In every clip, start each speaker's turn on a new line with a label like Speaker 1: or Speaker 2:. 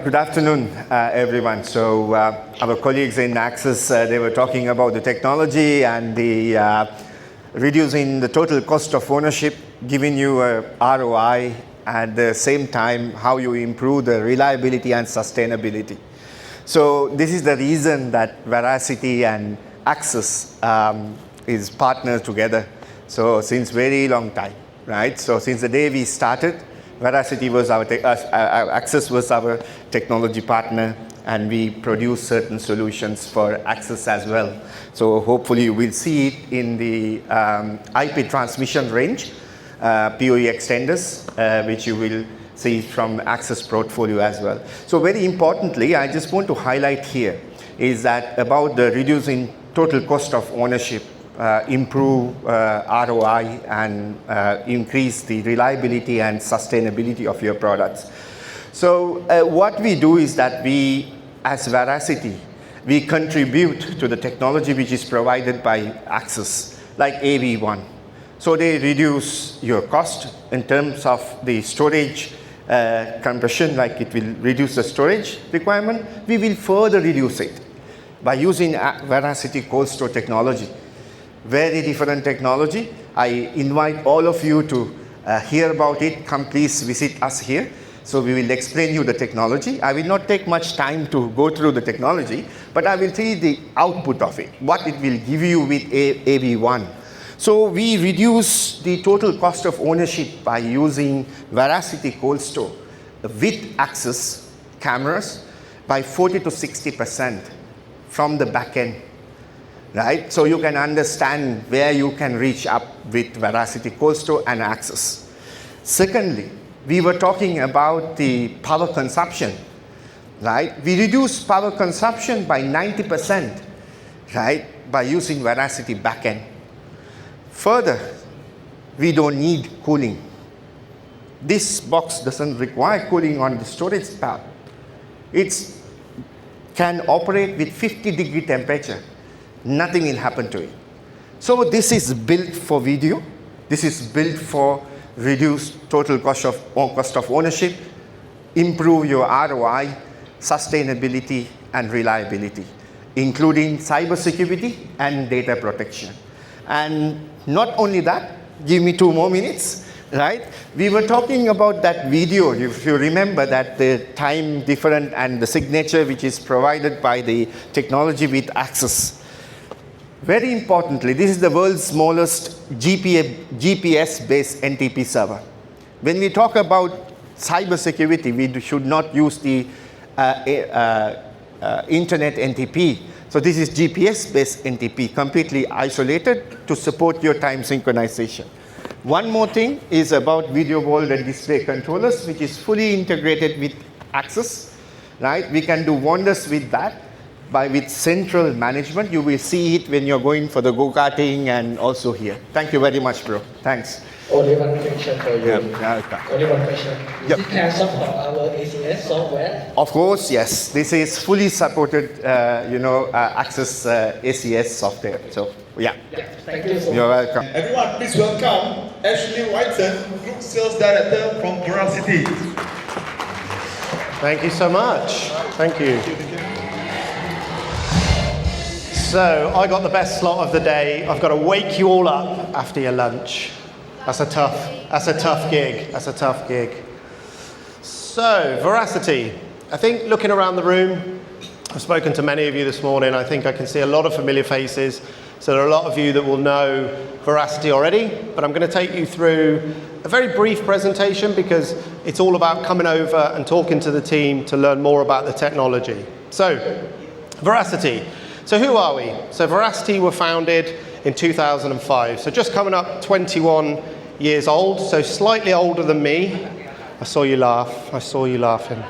Speaker 1: Good afternoon, everyone. So our colleagues in Access, they were talking about the technology and the reducing the total cost of ownership, giving you a ROI, at the same time how you improve the reliability and sustainability. So this is the reason that Veracity and Access is partners together. So since very long time, right? So since the day we started, Veracity was Access was our technology partner, and we produce certain solutions for Access as well. So hopefully you will see it in the IP transmission range, PoE extenders, which you will see from Access portfolio as well. So very importantly, I just want to highlight here is that about the reducing total cost of ownership, improve ROI, and increase the reliability and sustainability of your products. So what we do is that we, as Veracity, we contribute to the technology which is provided by Access, like AV1. So they reduce your cost in terms of the storage compression, like it will reduce the storage requirement. We will further reduce it by using Veracity cold store technology. Very different technology. I invite all of you to hear about it. Come please visit us here. So we will explain you the technology. I will not take much time to go through the technology, but I will tell you the output of it, what it will give you with AV1. So we reduce the total cost of ownership by using Veracity cold store with Access cameras by 40 to 60% from the back end. Right? So you can understand where you can reach up with Veracity cold store and Access. Secondly, we were talking about the power consumption, right? We reduce power consumption by 90%, right, by using Veracity backend. Further, we don't need cooling. This box doesn't require cooling on the storage part. It can operate with 50-degree temperature. Nothing will happen to it. So this is built for video. This is built for reduced total cost of ownership, improve your ROI, sustainability, and reliability, including cybersecurity and data protection. And not only that, give me 2 more minutes, right? We were talking about that video, if you remember that the time different and the signature which is provided by the technology with Access. Very importantly, this is the world's smallest GPS-based NTP server. When we talk about cybersecurity, we should not use the internet NTP. So this is GPS-based NTP, completely isolated to support your time synchronization. One more thing is about video wall and display controllers, which is fully integrated with Access. Right? We can do wonders with that. With central management, you will see it when you're going for the go-karting and also here. Thank you very much, bro. Thanks.
Speaker 2: Only one question for you. Only one question. Is it can support our ACS software?
Speaker 1: Of course, yes. This is fully supported, Access ACS software. So, yeah.
Speaker 2: Thank you so much.
Speaker 1: You're welcome.
Speaker 3: Everyone, please welcome Ashley Wyton, Group Sales Director from Veracity.
Speaker 4: Thank you so much. Thank you. So I got the best slot of the day. I've got to wake you all up after your lunch. That's a tough gig. That's a tough gig. So Veracity. I think looking around the room, I've spoken to many of you this morning. I think I can see a lot of familiar faces. So there are a lot of you that will know Veracity already, but I'm going to take you through a very brief presentation because it's all about coming over and talking to the team to learn more about the technology. So Veracity. So who are we? So Veracity were founded in 2005. So just coming up 21 years old, so slightly older than me. I saw you laugh. I saw you laughing.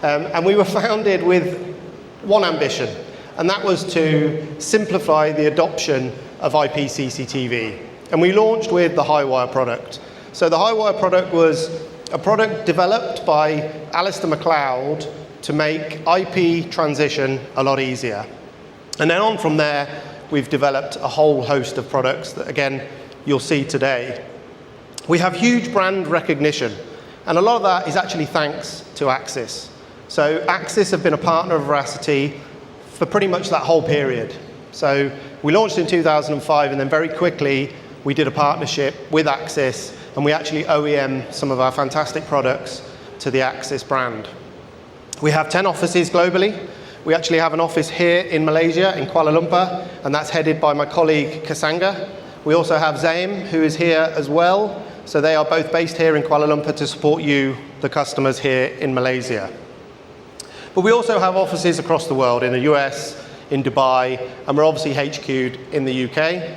Speaker 4: And we were founded with one ambition, and that was to simplify the adoption of IP CCTV. And we launched with the Highwire product. So the Highwire product was a product developed by Alistair MacLeod to make IP transition a lot easier. And then on from there, we've developed a whole host of products that, again, you'll see today. We have huge brand recognition, and a lot of that is actually thanks to Access. So Axis have been a partner of Veracity for pretty much that whole period. So we launched in 2005, and then very quickly we did a partnership with Axis, and we actually OEM some of our fantastic products to the Axis brand. We have 10 offices globally. We actually have an office here in Malaysia, in Kuala Lumpur, and that's headed by my colleague Kisanga. We also have Zaim, who is here as well. So they are both based here in Kuala Lumpur to support you, the customers here in Malaysia. But we also have offices across the world, in the US, in Dubai, and we're obviously HQ'd in the UK.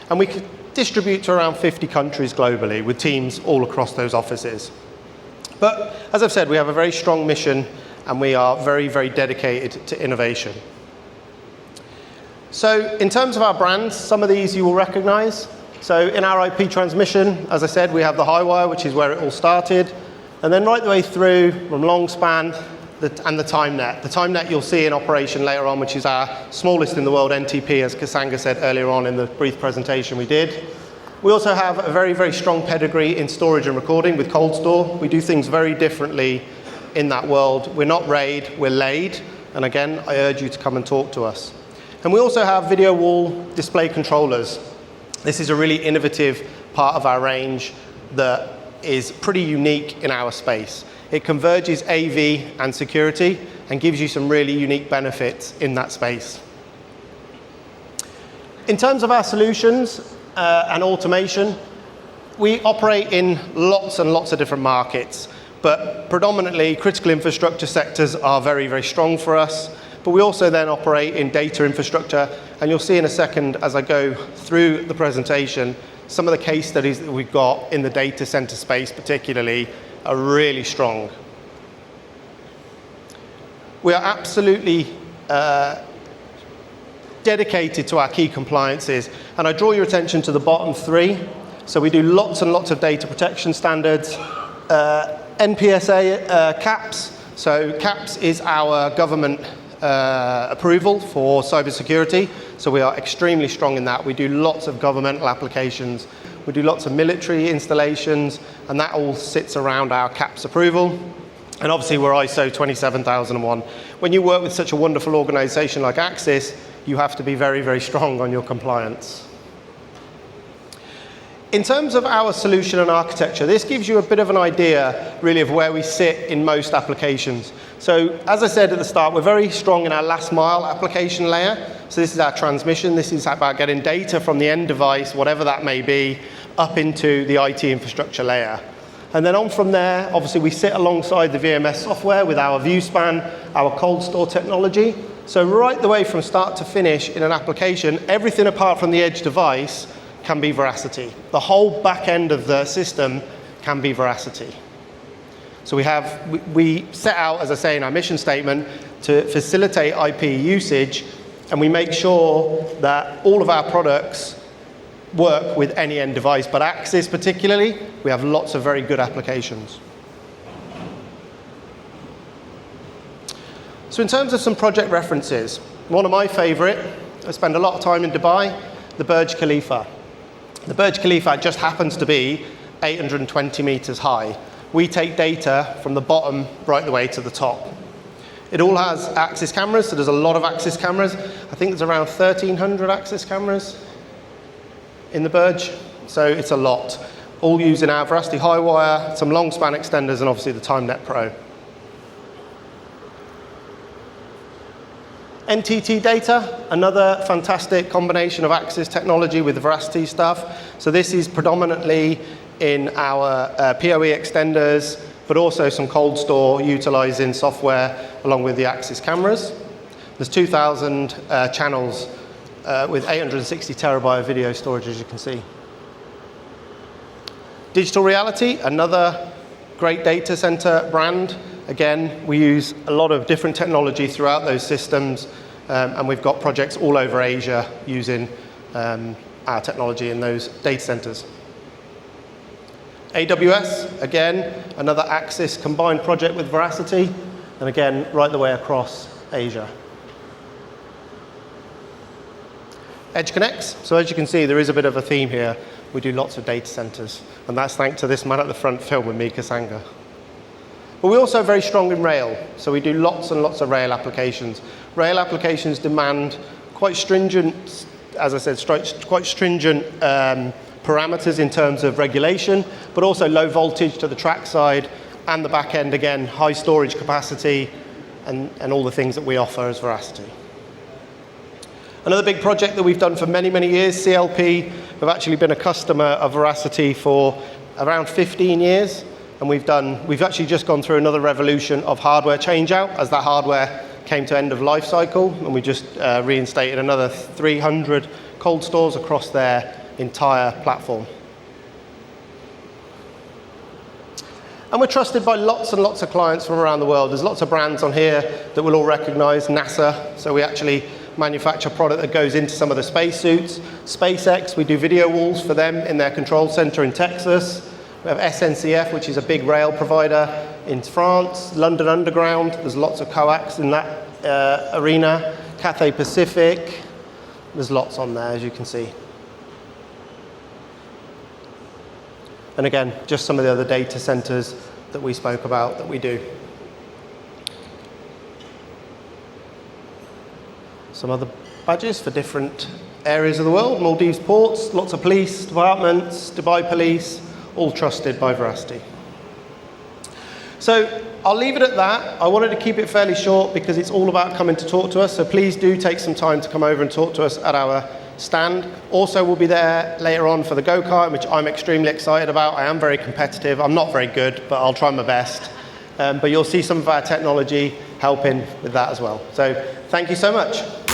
Speaker 4: And we distribute to around 50 countries globally with teams all across those offices. But as I've said, we have a very strong mission, and we are very, very dedicated to innovation. So in terms of our brands, some of these you will recognize. So in our IP transmission, as I said, we have the high wire, which is where it all started. And then right the way through from long span and the TimeNet. The TimeNet you'll see in operation later on, which is our smallest in the world NTP, as Kisanga said earlier on in the brief presentation we did. We also have a very, very strong pedigree in storage and recording with cold store. We do things very differently in that world. We're not RAID, we're laid. And again, I urge you to come and talk to us. And we also have video wall display controllers. This is a really innovative part of our range that is pretty unique in our space. It converges AV and security and gives you some really unique benefits in that space. In terms of our solutions and automation, we operate in lots and lots of different markets, but predominantly critical infrastructure sectors are very, very strong for us. But we also then operate in data infrastructure, and you'll see in a second as I go through the presentation, some of the case studies that we've got in the data center space particularly are really strong. We are absolutely dedicated to our key compliances, and I draw your attention to the bottom three. So we do lots and lots of data protection standards, NPSA CAPS. So CAPS is our government approval for cybersecurity. So we are extremely strong in that. We do lots of governmental applications. We do lots of military installations, and that all sits around our CAPS approval. And obviously we're ISO 27001. When you work with such a wonderful organization like Axis, you have to be very, very strong on your compliance. In terms of our solution and architecture, this gives you a bit of an idea, really, of where we sit in most applications. So, as I said at the start, we're very strong in our last mile application layer. So this is our transmission. This is about getting data from the end device, whatever that may be, up into the IT infrastructure layer. And then on from there, obviously, we sit alongside the VMS software with our ViewSpan, our cold store technology. So right the way from start to finish in an application, everything apart from the edge device can be Veracity. The whole back end of the system can be Veracity. So we set out, as I say in our mission statement, to facilitate IP usage, and we make sure that all of our products work with any end device, but Axis particularly, we have lots of very good applications. So in terms of some project references, one of my favorite, I spend a lot of time in Dubai, the Burj Khalifa. The Burj Khalifa just happens to be 820 meters high. We take data from the bottom right the way to the top. It all has Axis cameras, so there's a lot of Axis cameras. I think there's around 1,300 Axis cameras in the Burj, so it's a lot. All using our Veracity high wire, some long span extenders, and obviously the TimeNet Pro. NTT data, another fantastic combination of Axis technology with the Veracity stuff. So this is predominantly in our PoE extenders, but also some cold store utilizing software along with the Axis cameras. There's 2,000 channels with 860 terabyte of video storage, as you can see. Digital Reality, another great data center brand. Again, we use a lot of different technology throughout those systems, and we've got projects all over Asia using our technology in those data centers. AWS, again, another Axis combined project with Veracity, and again, right the way across Asia. Edge Connects, so as you can see, there is a bit of a theme here. We do lots of data centers, and that's thanks to this man at the front filming me, Kisanga. But we're also very strong in rail, so we do lots and lots of rail applications. Rail applications demand quite stringent, as I said, quite stringent parameters in terms of regulation, but also low voltage to the track side and the back end, again, high storage capacity and all the things that we offer as Veracity. Another big project that we've done for many, many years, CLP, have actually been a customer of Veracity for around 15 years. And we've actually just gone through another revolution of hardware change out as that hardware came to end of life cycle. And we just reinstated another 300 cold stores across their entire platform. And we're trusted by lots and lots of clients from around the world. There's lots of brands on here that will all recognize. NASA, so we actually manufacture product that goes into some of the spacesuits. SpaceX, we do video walls for them in their control center in Texas. We have SNCF, which is a big rail provider in France. London Underground, there's lots of coax in that arena. Cathay Pacific, there's lots on there, as you can see. And again, just some of the other data centers that we spoke about that we do. Some other badges for different areas of the world. Maldives ports, lots of police departments, Dubai police, all trusted by Veracity. So I'll leave it at that. I wanted to keep it fairly short because it's all about coming to talk to us. So please do take some time to come over and talk to us at our stand. Also, we'll be there later on for the go-kart, which I'm extremely excited about. I am very competitive. I'm not very good, but I'll try my best. But you'll see some of our technology helping with that as well. So thank you so much.